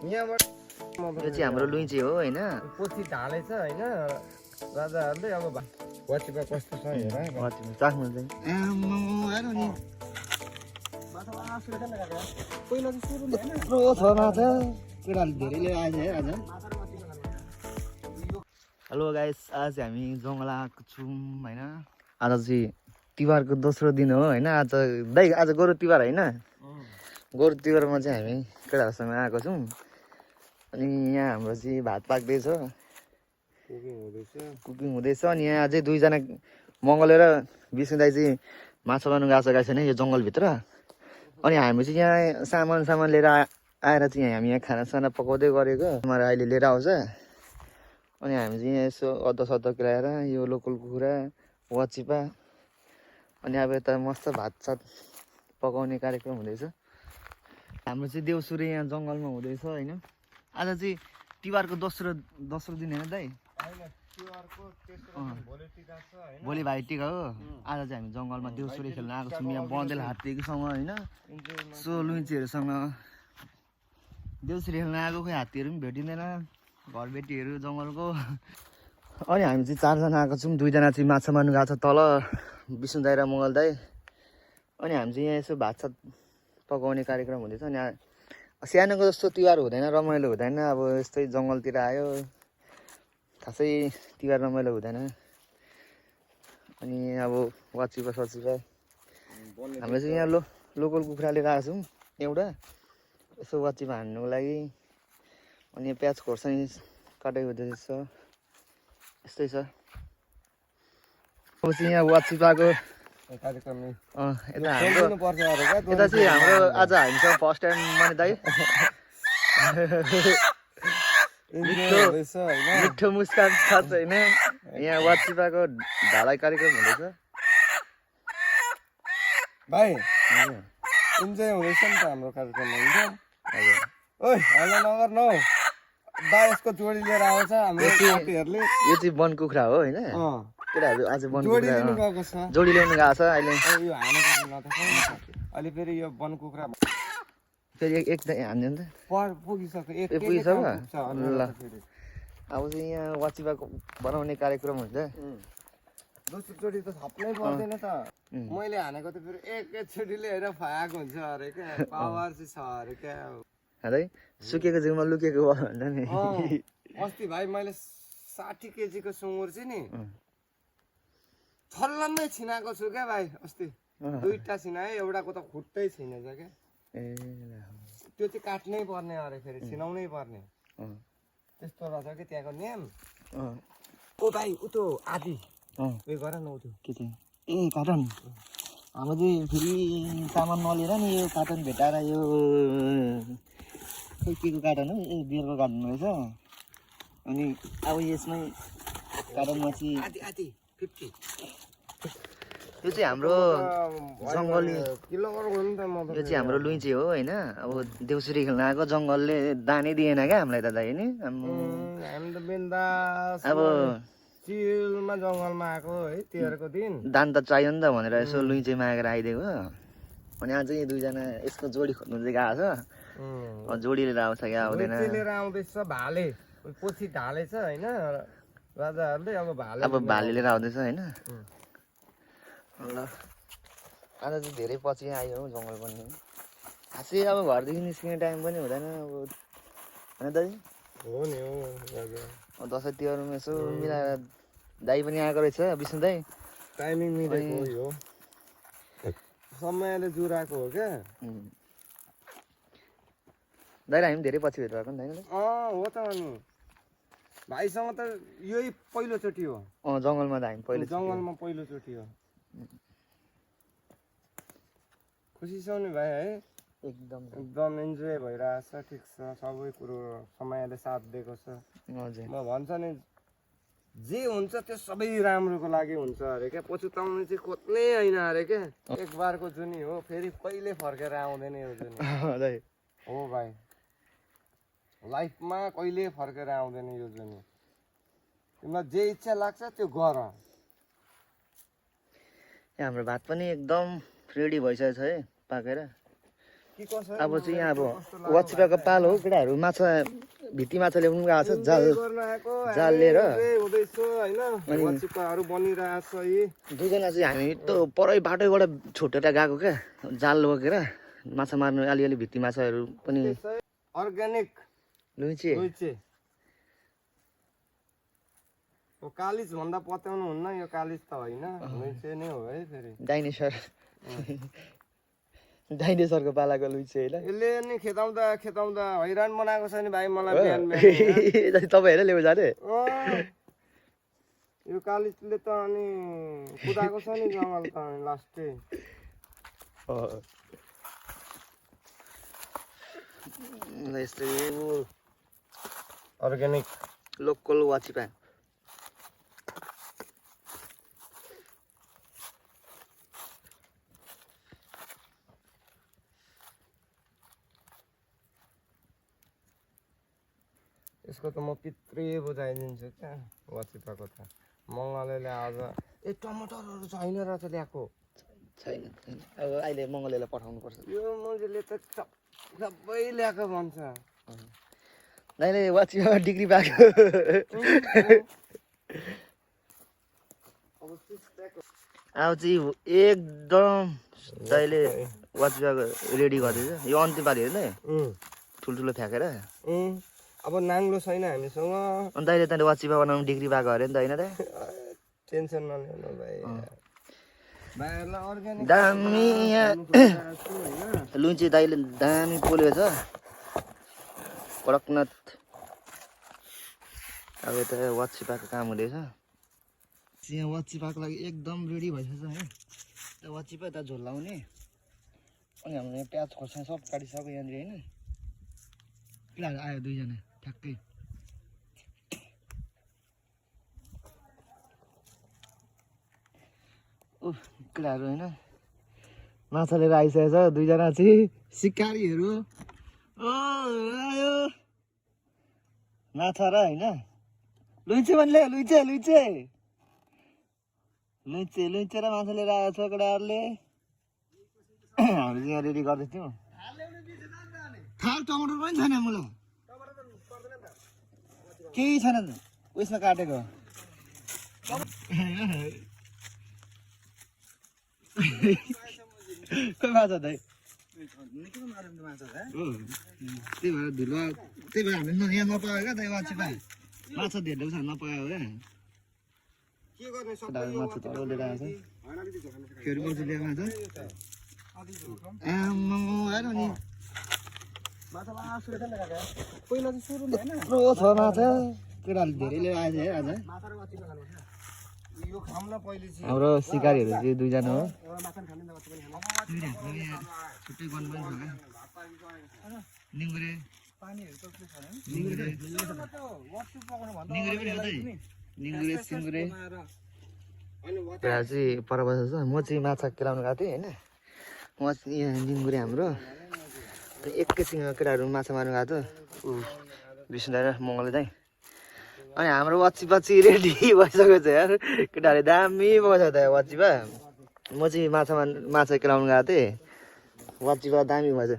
यहाँबाट यो चाहिँ हाम्रो लुइँचे हो हैन पोथी ढालेछ हैन राजाहरूले अब वाचिपा कस्तो छ हेर चाख्नु चाहिँ हेलो गाइस आज हामी जङ्गल आएको छौँ हैन आज चाहिँ तिहारको दोस्रो दिन हो हैन आज दाइ आज गोरु तिहार हैन गोरु तिहारमा चाहिँ हामी केटाहरूसँग आएको छौँ अनि यहाँ हाम्रो चाहिँ भात पाक्दैछ कुकिङ हुँदैछ अनि यहाँ अझै दुईजना मङ्गले र विष्णु दाइ चाहिँ माछा मार्नु गएको छैन यो जङ्गलभित्र अनि हामी चाहिँ यहाँ सामान लिएर आएर चाहिँ हामी यहाँ खानासाना पकाउँदै गरेको हाम्रो अहिले लिएर आउँछ अनि हामी चाहिँ यहाँ यसो अदुवा केलाएर यो लोकल कुखुरा वाचिपा अनि अब यता मस्त भातसात पकाउने कार्यक्रम हुँदैछ हाम्रो चाहिँ देउसुरे यहाँ जङ्गलमा हुँदैछ होइन आज चाहिँ तिहारको दोस्रो दिन होइन दाइ भोलि भाइटिका हो आज चाहिँ हामी जङ्गलमा देउसुरे खेल्न आएको छौँ यहाँ बँदेल हात्तीहरूसँग होइन सो लुइँचेहरूसँग देउसुरे खेल्न आएको खोइ हात्तीहरू पनि भेटिँदैन घरबेटीहरू जङ्गलको अनि हामी चाहिँ चारजना आएको छौँ दुईजना चाहिँ माछा मार्नु गएको छ तल विष्णु दाइ र मङ्गल दाइ अनि हामी चाहिँ यहाँ यसो भातसात पकाउने कार्यक्रम हुँदैछ अनि सानोको जस्तो तिहार हुँदैन रमाइलो हुँदैन अब यस्तै जङ्गलतिर आयो खासै तिहार रमाइलो हुँदैन अनि अब वाचिपा सचिपा हामीले चाहिँ यहाँ लोकल कुखुरा लिएर आएको छौँ एउटा यसो वाचिपा हान्नुको लागि अनि प्याज खोर्सानी काटेको हुँदैछ यस्तै छ अब चाहिँ यहाँ वाचिपाको यता चाहिँ हाम्रो आज हामीसँग फर्स्ट टाइम माने दाइ मिठो मुस्कान छ होइन यहाँ वाचिपाको ढालाइ कार्यक्रम हुँदैछ भाइ इन्जोय हुँदैछ नि त हाम्रो कार्यक्रम हुन्छ ओइ हल्ला नगर न दा यसको जोडी लिएर आउँछ हाम्रो साथीहरूले यो चाहिँ वन कुखुरा हो होइन केटाहरू आज वन कुखुरा जोडी ल्याउनु गएको छ अहिले यो हानेको नदेखाउँ अहिले फेरि यो वन कुखुरा फेरि एक हान्यो नि त पुगिसक्यो पुगिसक्यो ल अब चाहिँ यहाँ वाचिपाको बनाउने कार्यक्रम हुन्छ दोस्रो चोटि त थप्नै पर्दैन त मैले हानेको त फेरि एकैचोटिले हेर फाएको हुन्छ अरे क्या पावर चाहिँ छ अरे क्या है सुकेको जिउमा लुकेको भयो भन्छ नि अस्ति भाइ मैले 60 केजीको सुँगुर चाहिँ नि छल्लम्मै छिनाएको छु क्या भाइ अस्ति दुईटा छिनाएँ एउटाको त खुट्टै छिनेछ क्या त्यो चाहिँ काट्नै पर्ने अरे फेरि छिनाउनै पर्ने त्यस्तो रहेछ कि त्यहाँको नियम ओ भाइ उतो आदि उयो गर न उतो के चाहिँ ए काटन हाम्रो चाहिँ फेरि सामान नलिएर नि यो काटन भेटाएर यो खै के को काटन हो ए बियरको काटन रहेछ अनि अब यसमै काटनमा चाहिँ यो चाहिँ हाम्रो जङ्गली यो चाहिँ हाम्रो लुइँचे हो होइन अब देउसुरे खेल्न आएको जङ्गलले दानै दिएन क्या हामीलाई त दाइ नि अब चिलमा जङ्गलमा आएको है तिहारको दिन दान त चाहियो नि त भनेर यसो लुइँचे मागेर आइदिएको अनि आज चाहिँ दुईजना यसको जोडी खोज्नु चाहिँ गएको छ जोडी लिएर आउँछ क्या आउँदैन लिएर आउँदैछ भाले पोथी ढालेछ होइन राजाहरूले अब भाले लिएर आउँदैछ होइन ल आज चाहिँ धेरै पछि आयो हौ जङ्गल पनि खासै अब घरदेखि निस्किने टाइम पनि हुँदैन अब होइन दाइ हो नि हो दसैँ तिहारमा यसो मिलाएर दाइ पनि आएको रहेछ विष्णु दाइ टाइमिङ मिलेको हो समयले जुराएको हो क्या दाइ हामी धेरै पछि भेट भएको नि दाइ हो त अनि भाइसँग त यही पहिलोचोटि हो जङ्गलमा त हामी जङ्गलमा पहिलोचोटि हो खुसी छौ नि भाइ है एकदम इन्जोय भइरहेछ ठिक छ सबै कुरो समयले साथ दिएको छ म भन्छ नि जे हुन्छ त्यो सबै राम्रोको लागि हुन्छ अरे क्या पछुताउनु चाहिँ खोज्नै होइन अरे क्या एक बारको जुनी हो फेरि कहिले फर्केर आउँदैन यो जुनी हो भाइ लाइफमा कहिले फर्केर आउँदैन यो जुनी तिमीलाई जे इच्छा लाग्छ त्यो गर हाम्रो भात पनि एकदम रेडी भइसकेको छ है पाकेर कि कसो अब चाहिँ यहाँ अब वाचिपाको पालो हो केटाहरू माछा भित्ती माछा ल्याउनु गएको छ जाल जाल लिएर हुँदैछ हैन वाचिपाहरू बनिरहेछ यी दुईजना चाहिँ हामी त परै बाटोबाट छुटेर गएको क्या जाल बोकेर माछा मार्नु अलिअलि भित्ती माछाहरू पनि अर्ग्यानिक लुइचे ओ कालिज भन्दा पत्याउनु हुन्न यो कालिज त होइन लुइचे नै हो है फेरि डाइनेसर डाइनेसरको पालाको लुइचे हैन यसले नि खेताउँदा हैरान बनाएको छ नि भाइ मलाई बिहान बिहान तपाईहरु ल्याउ जाने यो कालिजले त अनि कुदाएको छ नि जङ्गल त लास्टै यस्तै अर्ग्यानिक लोकल वाचिपा यसको त म पित्रै बुझाइदिन्छु क्या वाचिपाको त मङ्गलेले आज टमाटरहरू छैन र त ल्याएको छैन अब अहिले मङ्गलेलाई पठाउनु पर्छ यो मङ्गले त सबै ल्याएको भन्छ नाइले वाचिपा डिग्री पाएको अब चाहिँ एकदम दाइले वाचिपाको रेडी गर्दैछ यो अन्तिम पारी हेर्ने ठुल्ठुलो फ्याँकेर अब नाङ्लो छैन हामीसँग अन्त अहिले त वाचिपा बनाउनु डिग्री पाएको अरे नि त होइन त टेन्सन नलिनु भाइ भाइहरूलाई अर्ग्यानिक दामी लुइचे दाइले दामी पोलेको छ कडकनाथ अब यता वाचिपाको काम हुँदैछ यहाँ वाचिपाको लागि एकदम रेडी भइसकेछ है यता वाचिपा यता झोल लाउने अनि हाम्रो यहाँ प्याज खोर्सानी सब काटिसक्यो यहाँनिर होइन केटाहरू आयो दुईजना ठ्याक्कै केटाहरू होइन माछा लिएर आइसकेछ दुईजना चाहिँ सिकारीहरू आयो माछा र होइन लुइचे भन्ने लुइचे र माछा लिएर आएको छ केटाहरूले हामी चाहिँ यहाँ रेडी गर्दै थियौँ थाल टमाटर पनि छैन मलाई केही छैन उयसमा काटेको माछा दाइ त्यही भएर धुलो त्यही भएर हामीले यहाँ नपायो क्या त्यही वाचिपा माछा धेरै छ नपायो क्या माछा त लिएर आएको छ फेरि बल्छी लिएर आएको छ आएर नि यत्रो छ माछा केटाहरूले धेरै लिएर आएछ है आज हाम्रो सिकारीहरू चाहिँ दुईजना हो छुट्टै गर्नु पनि छ क्या निङ्गुरे निङ्गुरे सिङ्गुरे चाहिँ पर बसेको छ म चाहिँ माछा केलाउनु गएको थिएँ होइन उहाँ चाहिँ यहाँ निङ्गुरे हाम्रो एकैसँग केटाहरू माछा मार्नु गएको थियो विष्णु दाइ र मङ्गले दाइ अनि हाम्रो वाचिपा रेडी भइसकेको छ यार केटाहरूले दामी बगाउँछ त वाचिपा म चाहिँ माछा केलाउनु गएको थिएँ वाचिपा दामी भएछ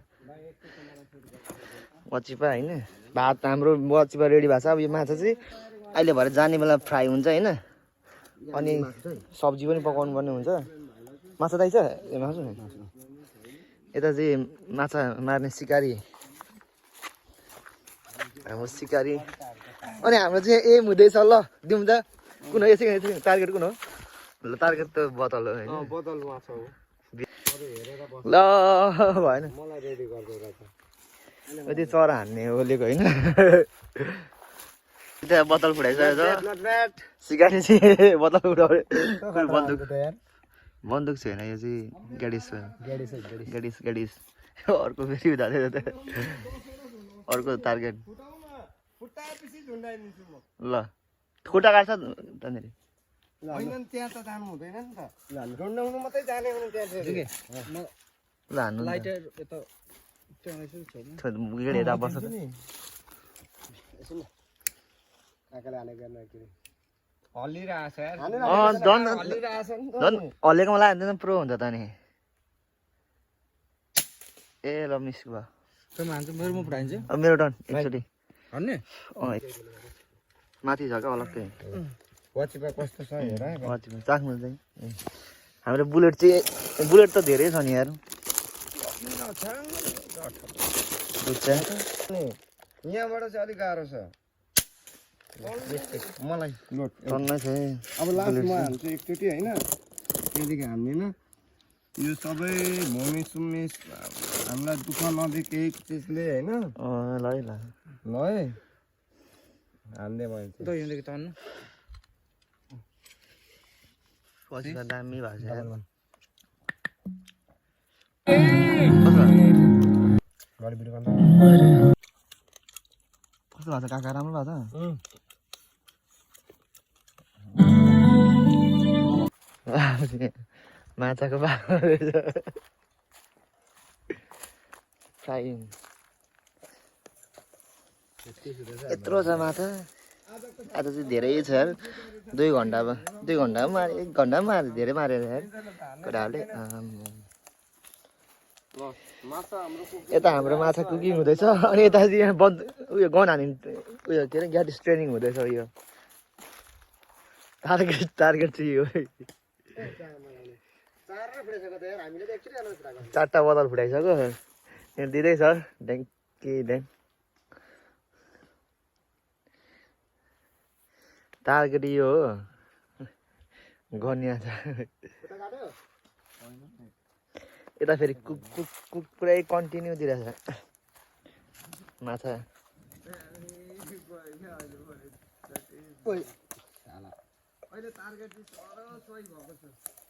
वाचिपा होइन भात हाम्रो वाचिपा रेडी भएको छ अब यो माछा चाहिँ अहिले भएर जाने बेला फ्राई हुन्छ होइन अनि सब्जी पनि पकाउनु पर्ने हुन्छ माछा दाइ छ ए मासु यता चाहिँ माछा मार्ने सिकारी हाम्रो सिकारी अनि हाम्रो चाहिँ एम हुँदैछ ल दिउँ त कुन हो यसै टार्गेट कुन हो ल टार्गेट त बोतल हो होइन बोतल माछा हो ल भएन मलाई रेडी गर्दै त्यो चरा हान्ने ओलेको होइन त्यहाँ बोतल फुटाइसकेको छ सिकारी चाहिँ बोतल उठाउने बन्दुक छैन यो चाहिँ ग्याडिस अर्को फेरि उठाएको त अर्को टार्गेट ल खुट्टा काट्छ त्यहाँनिर त्यहाँ त जानु हुँदैन नि त ढुन्डाउनु मात्रै जाने हो ल हान्नु यता बस्छ हल्लेकोमा लाग्दैन प्रो हुन्छ त नि ए ल मिस भयो तँ मान्छे मेरो म फुटाइन्छ अब मेरो टर्न एकचोटि भन्ने माथि छ क्या अलग्गै पछिमा कस्तो छ हेर चाख्नु चाहिँ हाम्रो बुलेट त धेरै छ नि यार यहाँबाट चाहिँ अलिक गाह्रो छ मलाई लोड टन्नै छ अब लास्टमा हाल्छु एकचोटि होइन त्यहाँदेखि हाल्दिनँ यो सबै भूमि सुमी हामीलाई दुःख नदिए केही चिजले होइन ल है ल ल है हाल्दै मैले त यहाँदेखि तर्नु पछि दामी भएको छ यार कस्तो भएको छ काका राम्रो भएको छ माछाको बाख्रा रहेछ फ्राइङ यत्रो छ माछा आज चाहिँ धेरै छ यार 2 घन्टामा मारे 1 घन्टामा मारे धेरै मारेर यार केटाहरूले यता हाम्रो माछा कुकिङ हुँदैछ अनि यता चाहिँ यहाँ बन्द उयो गन हाने उयो के अरे ग्याटिस ट्रेनिङ हुँदैछ यो टार्गेट चाहिँ यो 4टा बदल फुटाइसक्यो यहाँ दिँदैछ ढ्याङ्की ढ्याङ टार्गेट यो हो गनिया छ यता फेरि कुक पुरै कन्टिन्यू दिइरहेछ माछा अहिले टार्गेट चाहिँ 6 भएको छ